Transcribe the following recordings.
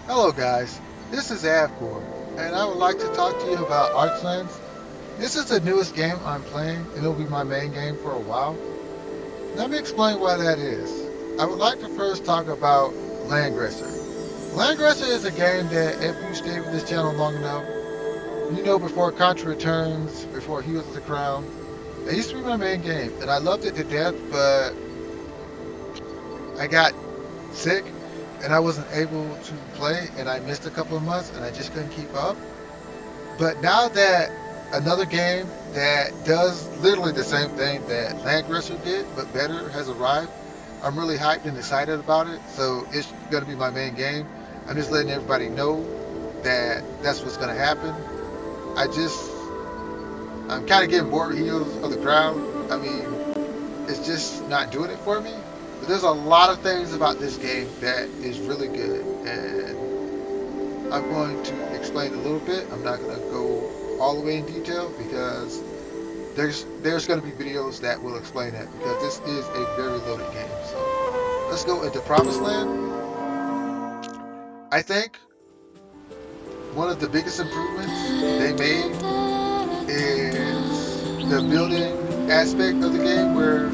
Hello guys, this is Avcoor, and I would like to talk to you about Archeland. This is the newest game I'm playing, and it'll be my main game for a while. Let me explain why that is. I would like to first talk about Landgresser. Landgresser is a game that if you stay with this channel long enough, you know before Contra Returns, before Heroes of the Crown, it used to be my main game, and I loved it to death, but I got sick and I wasn't able to play, and I missed a couple of months, and I just couldn't keep up. But now that another game that does literally the same thing that Landgresser did, but better, has arrived, I'm really hyped and excited about it. So it's going to be my main game. I'm just letting everybody know that that's what's going to happen. I just, I'm kind of getting bored with Heroes of the Crown. I mean, it's just not doing it for me. But there's a lot of things about this game that is really good, and I'm going to explain a little bit. I'm not going to go all the way in detail because there's going to be videos that will explain that because this is a very loaded game. So let's go into Promised Land. I think one of the biggest improvements they made is the building aspect of the game where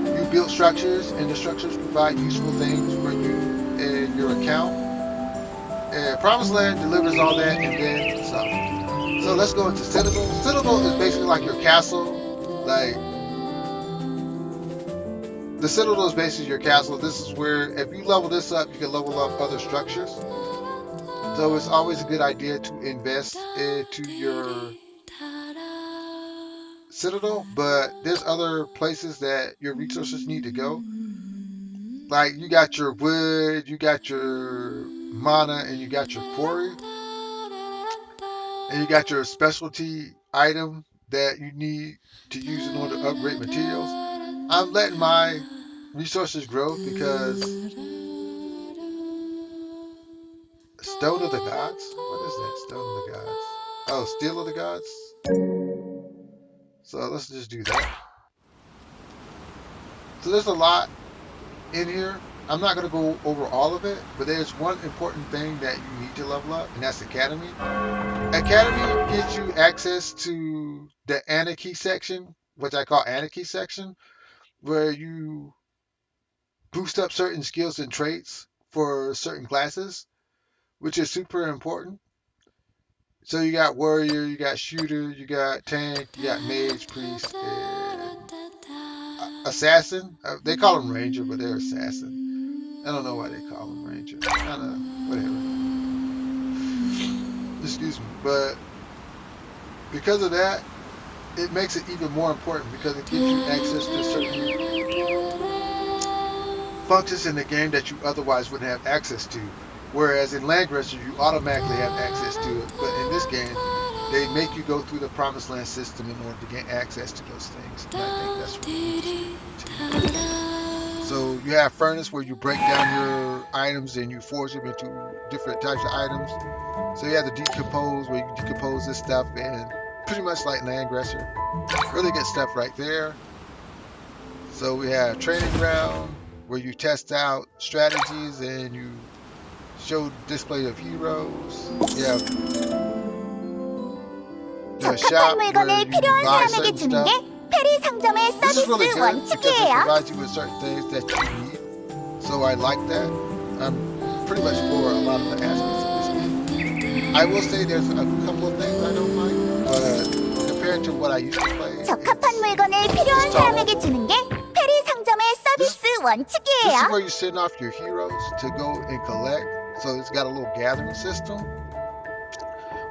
you build structures and the structures provide useful things for you and your account. And Promised Land delivers all that and then some. So let's go into Citadel. Citadel is basically like your castle. Like the Citadel is basically your castle. This is where if you level this up, you can level up other structures. So it's always a good idea to invest into your Citadel, but there's other places that your resources need to go. Like you got your wood, you got your mana, and you got your quarry, and you got your specialty item that you need to use in order to upgrade materials. I'm letting my resources grow because Stone of the Gods? What is that? Stone of the Gods. Oh, Steel of the Gods? So let's just do that. So there's a lot in here. I'm not going to go over all of it, but there's one important thing that you need to level up, and that's Academy. Academy gives you access to the Anarchy section, which I call Anarchy section, where you boost up certain skills and traits for certain classes, which is super important. So you got warrior, you got shooter, you got tank, you got mage, priest, and assassin. They call them ranger, but they're assassin. I don't know why they call them ranger. Kind of whatever. Excuse me, but because of that, it makes it even more important because it gives you access to certain functions in the game that you otherwise wouldn't have access to. Whereas in Landgresser, you automatically have access to it, but in this game, they make you go through the Promised Land system in order to gain access to those things. And I think that's really interesting. So you have Furnace where you break down your items and you forge them into different types of items. So you have the Decompose where you decompose this stuff and pretty much like Landgresser. Really good stuff right there. So we have Training Ground where you test out strategies and you show display of heroes. You have the 적합한 shop where 물건을 you can 필요한 buy 사람에게 certain 주는 게 stuff. 페리 상점의 This is really 서비스 good because it 원칙이에요. provides you with certain things that you need. So I like that. I'm pretty much for a lot of the aspects of this game. I will say there's a couple of things I don't like, but compared to what I used to play, 적합한 물건을 필요한 it's 사람에게 tolerable. 주는 게 페리 상점의 This 서비스 this is 원칙이에요. where you send off your heroes to go and collect. So it's got a little gathering system.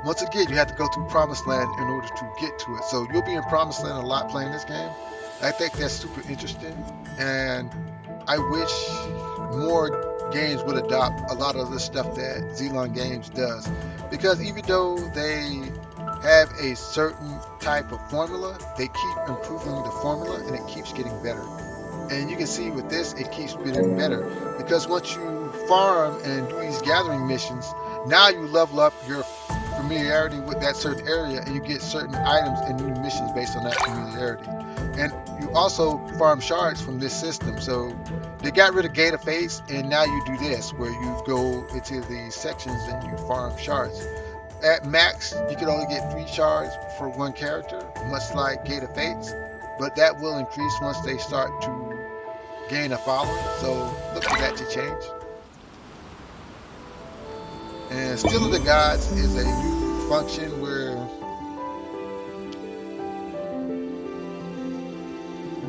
Once again, you have to go through Promised Land in order to get to it. So you'll be in Promised Land a lot playing this game. I think that's super interesting, and I wish more games would adopt a lot of the stuff that Zelon Games does. Because even though they have a certain type of formula, they keep improving the formula and it keeps getting better. And you can see with this, it keeps getting better. Because once you farm and do these gathering missions, now you level up your familiarity with that certain area and you get certain items and new missions based on that familiarity. And you also farm shards from this system. So they got rid of Gate of Fates, and now you do this, where you go into these sections and you farm shards. At max, you can only get 3 shards for one character, much like Gate of Fates, but that will increase once they start to gain a following, so look for that to change. And Still of the Gods is a new function where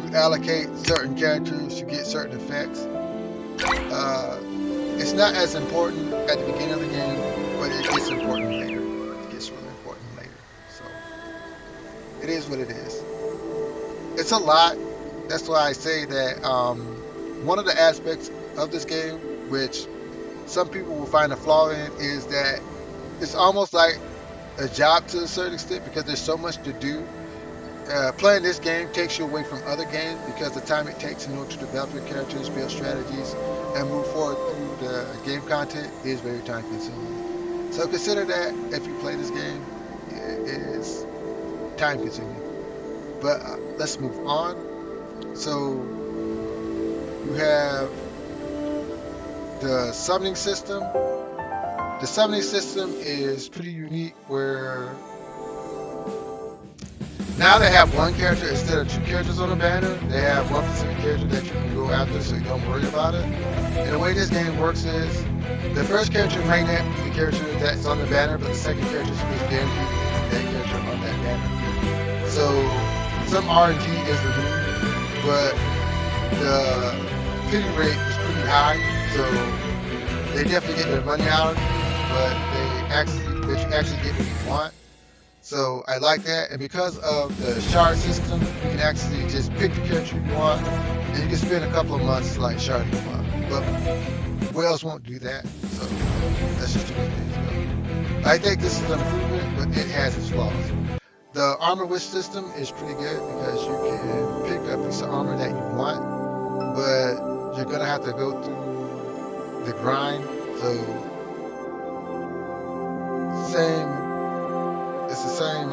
you allocate certain characters, you get certain effects. It's not as important at the beginning of the game, but it gets important later. It gets really important later. So it is what it is. It's a lot. That's why I say that one of the aspects of this game, which some people will find a flaw in, is that it's almost like a job to a certain extent because there's so much to do. Playing this game takes you away from other games because the time it takes in order to develop your characters, build strategies, and move forward through the game content is very time consuming. So consider that if you play this game, it is time consuming. But let's move on. So you have the summoning system. The summoning system is pretty unique where now they have one character instead of 2 characters on the banner. They have one specific character that you can go after so you don't worry about it. And the way this game works is the first character may not be the character that's on the banner, but the second character is guaranteed to be that character on that banner. So some RNG is removed, but the pity rate is pretty high, so they definitely get their money out, but you actually get what you want. So I like that, and because of the shard system, you can actually just pick the character you want, and you can spend a couple of months like sharding them up. But whales won't do that, so that's just the way things go. I think this is an improvement, but it has its flaws. The armor wish system is pretty good because you can pick a piece of armor that you want, but you're gonna have to go through the grind. So it's the same.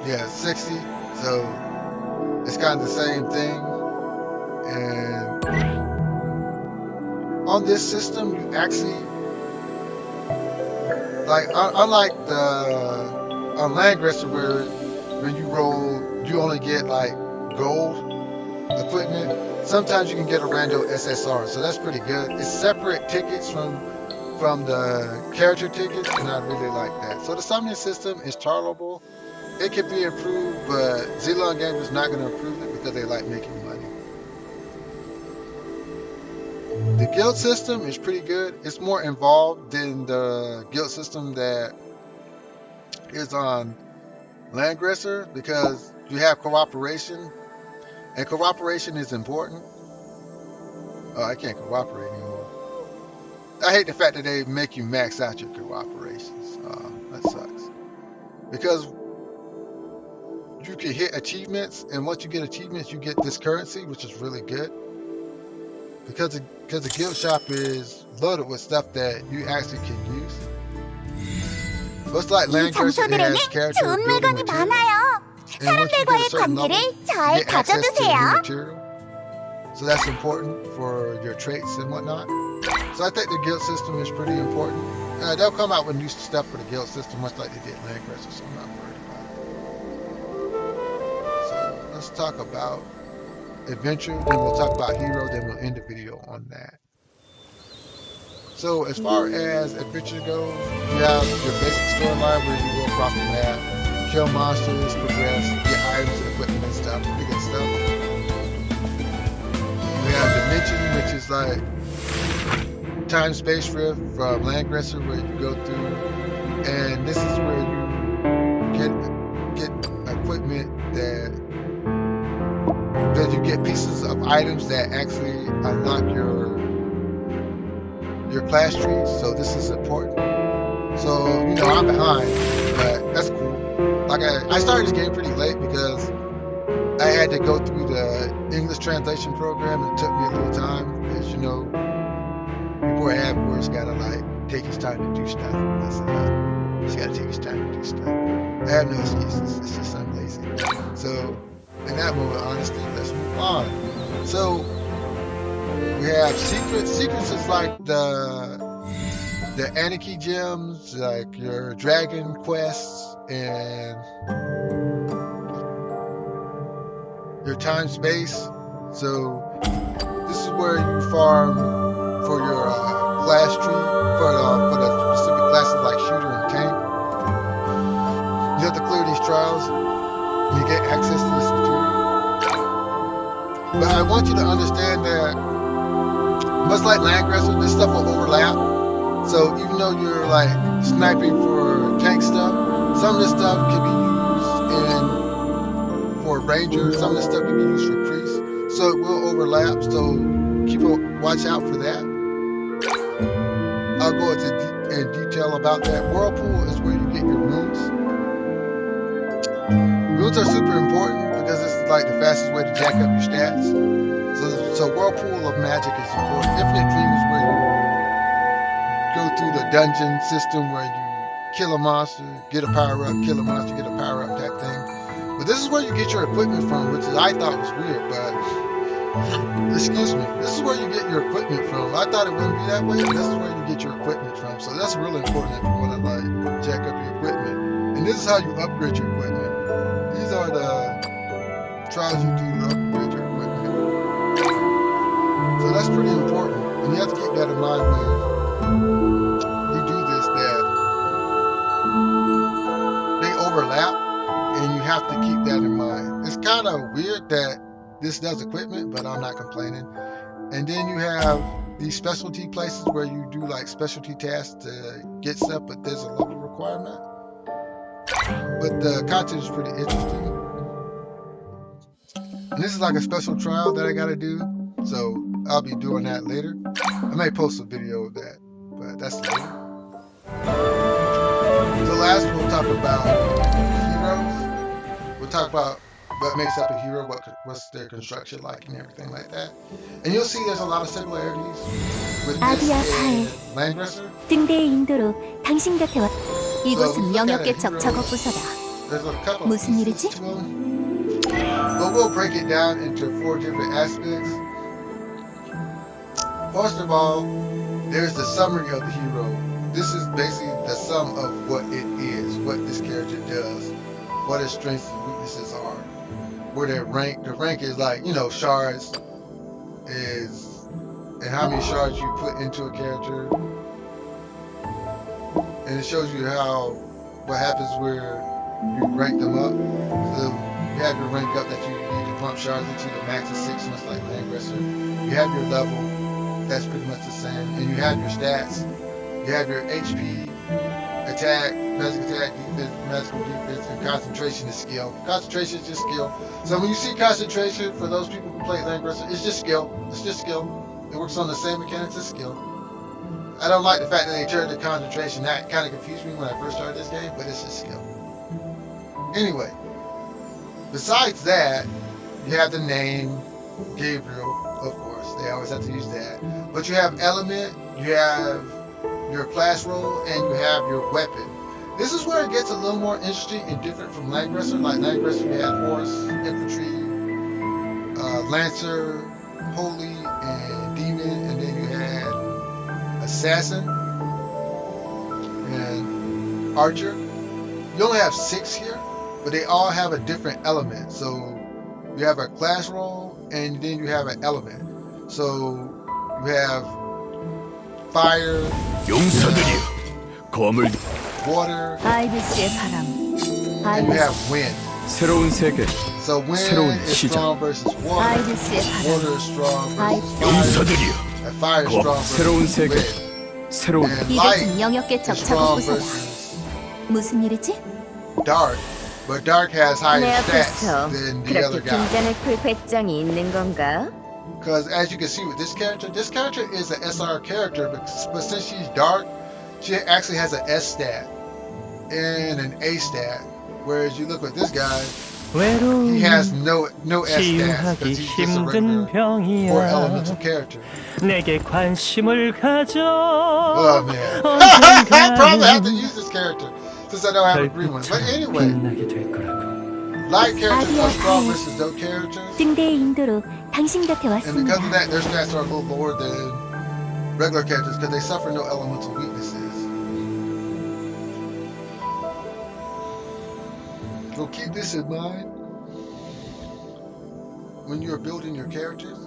Yeah, 60. So it's kind of the same thing. And on this system, you actually unlike the on Landgresser where when you roll you only get like gold equipment. Sometimes you can get a rando SSR, so that's pretty good. It's separate tickets from the character tickets, and I really like that. So the summoning system is tolerable. It can be improved, but Zelon Games is not going to improve it because they like making money. The guild system is pretty good. It's more involved than the guild system that is on Landgresser because you have cooperation, and cooperation is important. Oh, I can't cooperate anymore. I hate the fact that they make you max out your cooperations. That sucks. Because you can hit achievements, and once you get achievements, you get this currency, which is really good. Because the guild shop is loaded with stuff that you actually can use. Looks like 이 Landgresser 장소들에는 has character 좋은 building 물건이 material. 많아요. And once you get a 사람들과의 certain level, 관계를 you 잘 get access to new 다져두세요. material. So that's important for your traits and whatnot. So I think the guild system is pretty important. They'll come out with new stuff for the guild system, much like they did Landgresser, so I'm not worried about it. So let's talk about adventure, then we'll talk about hero, then we'll end the video on that. So as far as adventure goes, you have your basic storyline where you go across the map, kill monsters, progress, get items and equipment and stuff, pretty good stuff. We have dimension, which is like time-space rift from Landgresser, where you go through, and this is where you get equipment that you get pieces of items that actually unlock your class tree. So this is important. So I'm behind, but that's cool. Like I started this game pretty late because I had to go through the English translation program, and it took me a little time because you poor Avcoor's gotta like take his time to do stuff. He's gotta take his time to do stuff. I have no excuses. It's just I'm lazy. So in that moment, honestly, let's move on. So we have secrets. Secrets is like the Anarchy gems, like your dragon quests and your time space. So this is where you farm for your class tree for the specific classes like shooter and tank. You have to clear these trials and you get access to this material. But I want you to understand that much like Landgrasser, this stuff will overlap. So even though you're like sniping for tank stuff, some of this stuff can be used for ranger, some of this stuff can be used for priest. So it will overlap. So watch out for that. I'll go in detail about that. Whirlpool is where you get your runes. Runes are super important because it's like the fastest way to jack up your stats. So Whirlpool of Magic is important. Infinite Dream is where you go through the dungeon system where you kill a monster, get a power up, kill a monster, get a power up type thing. But this is where you get your equipment from, which I thought was weird, but excuse me, this is where you get your equipment from. I thought it wouldn't be that way, but this is where you get your equipment from. So that's really important if you want to like jack up your equipment. And this is how you upgrade your equipment. These are the trials you do to upgrade your equipment. So that's pretty important. And you have to keep that in mind when you do this, that they overlap, and you have to keep that in mind. It's kind of weird that this does equipment, but I'm not complaining. And then you have these specialty places where you do like specialty tasks to get stuff, but there's a level requirement. But the content is pretty interesting. And this is like a special trial that I gotta do, so I'll be doing that later. I may post a video of that, but that's later. So last we'll talk about heroes. We'll talk about what makes up a hero, what's their construction like and everything like that. And you'll see there's a lot of similarities with this and Landgrasser. 등대의 인도로 당신 곁에 와. 이곳은 영역계적 적어 부서다. There's a couple 무슨 일이지? pieces to them. But we'll break it down into 4 different aspects. First of all, there's the summary of the hero. This is basically the sum of what it is, what this character does, what his strengths and weaknesses are, where their rank. The rank is like, shards is, and how many shards you put into a character. And it shows you what happens where you rank them up. So you have your rank up that you need to pump shards into the max of 6, much like Landgrasser. You have your level, that's pretty much the same. And you have your stats. You have your HP, attack, magic attack, defense, magical defense, and concentration is skill. Concentration is just skill. So when you see concentration, for those people who play Landgrasser, it's just skill. It's just skill. It works on the same mechanics as skill. I don't like the fact that they turned to concentration. That kind of confused me when I first started this game, but it's just skill. Anyway, besides that, you have the name, Gabriel, of course. They always have to use that. But you have element, you have your class role, and you have your weapon. This is where it gets a little more interesting and different from Landgrasser. Like Landgrasser, you had horse, infantry, lancer, holy, and demon, and then you had assassin and archer. You only have 6 here, but they all have a different element. So you have a class role, and then you have an element. So you have fire, water, and you have wind. 새로운 세계, So wind 새로운 is 시작. strong versus water. Water is strong versus fire. 용사들이여, And fire is strong 새로운 versus 세계, wind. 새로운 And light 이곳은 영역계적 is 적어 strong 부서다. versus 무슨 일이지? dark. But dark has higher 내 stats 앞에서 than the other 그렇게 guy. 긴장을 풀 배짱이 있는 건가? Because as you can see with this character is an SR character, but since she's dark, she actually has an S stat and an A stat. Whereas you look with this guy, He has 외로움은 no S stats 치유하기 because he's just a 힘든 regular 4 elemental 병이야. character. 내게 관심을 가져. Oh man. I probably have to 언젠가는 use this character since I don't have a green one. But 별빛처럼 anyway, 빛나게 될 거라고. light characters are strong 아비아카의 versus dope characters. 등대의 인도로 당신 곁에 And because of 왔습니다. that, their stats are a little lower than regular characters because they suffer no elemental weaknesses. So keep this in mind when you're building your characters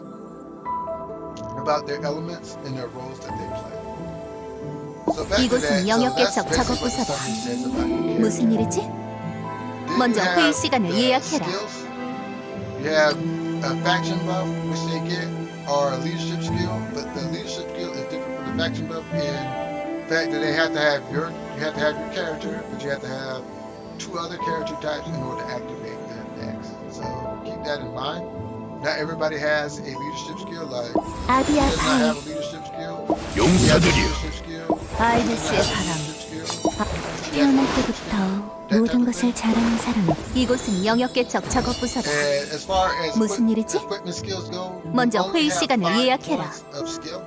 about their elements and their roles that they play. So back to 이곳은 that, so 영역계 that's 적착업 basically what the 부서다. summary says about your character. 무슨 일이지? Then 먼저 you 회의 have 시간을 the 예약해라. skills. You have a faction buff, which they get, or a leadership skill, but the leadership skill is different from the faction buff in the fact that you have to have your character, but you have to have 2 other character types in order to activate them next. So keep that in mind. Not everybody has a leadership skill, like does not 아비아카의 have a leadership skill. You have a leadership skill. 아이네스의 Doesn't have a 바람. leadership skill. 태어날 때부터 모든 것을 잘하는 사람. 이곳은 영역계 적착업 부서다. And as far as 무슨 일이지? equipment skills go, you 먼저 only 회의 have 시간을 5 예약해라. points of skill,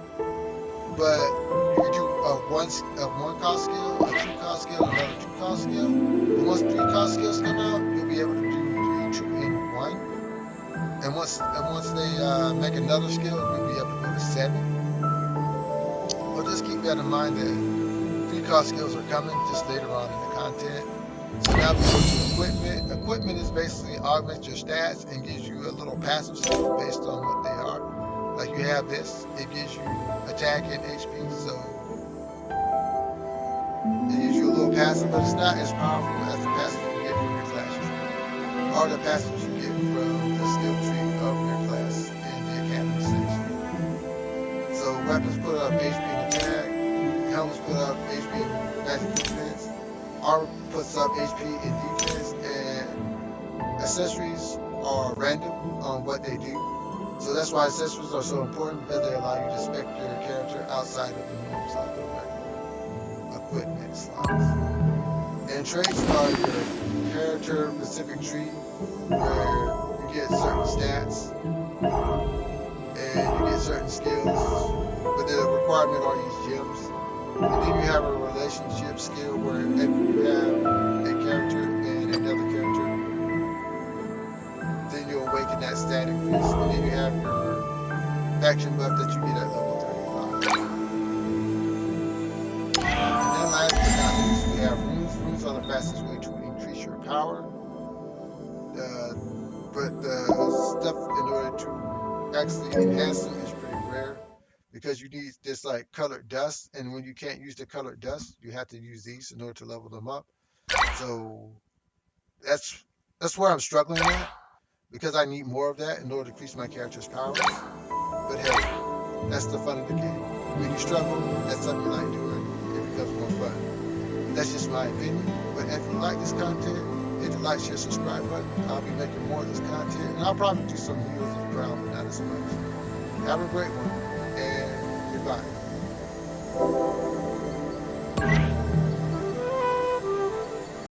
but you do a one cost skill, a 2 cost skill, another 2 cost skill. And once 3 cost skills come out, you'll be able to do 3, 2, and 1. And once they make another skill, you'll be able to go to 7. Well, just keep that in mind that 3 cost skills are coming just later on in the content. So now we go to equipment. Equipment is basically augments your stats and gives you a little passive skill based on what they are. Like you have this, it gives you attack and HP, so it gives you a little passive, but it's not as powerful as the passive you get from your classes, or the passive you get from the skill tree of your class in the academy section. So weapons put up HP and attack, helmets put up HP and magic defense, armor puts up HP and defense, and accessories are random on what they do. So that's why accessories are so important, because they allow you to spec your character outside of the norms of the regular equipment slots. And traits are your character specific tree, where you get certain stats and you get certain skills, but the requirement are these gems. And then you have a relationship skill where if you have a character and another character, then you awaken that stat increase. And then you have your faction buff that you get at level 35. And then last but not least, we have runes. Runes are the fastest way to increase your power. But the stuff in order to actually enhance them is pretty rare, because you need this like colored dust, and when you can't use the colored dust, you have to use these in order to level them up. So that's where I'm struggling at, because I need more of that in order to increase my character's powers. But hey, that's the fun of the game. When you struggle, that's something you like doing, it becomes more fun. That's just my opinion. But if you like this content, hit the like, share, subscribe button. I'll be making more of this content, and I'll probably do some videos of the ground, but not as much. Have a great one, and goodbye.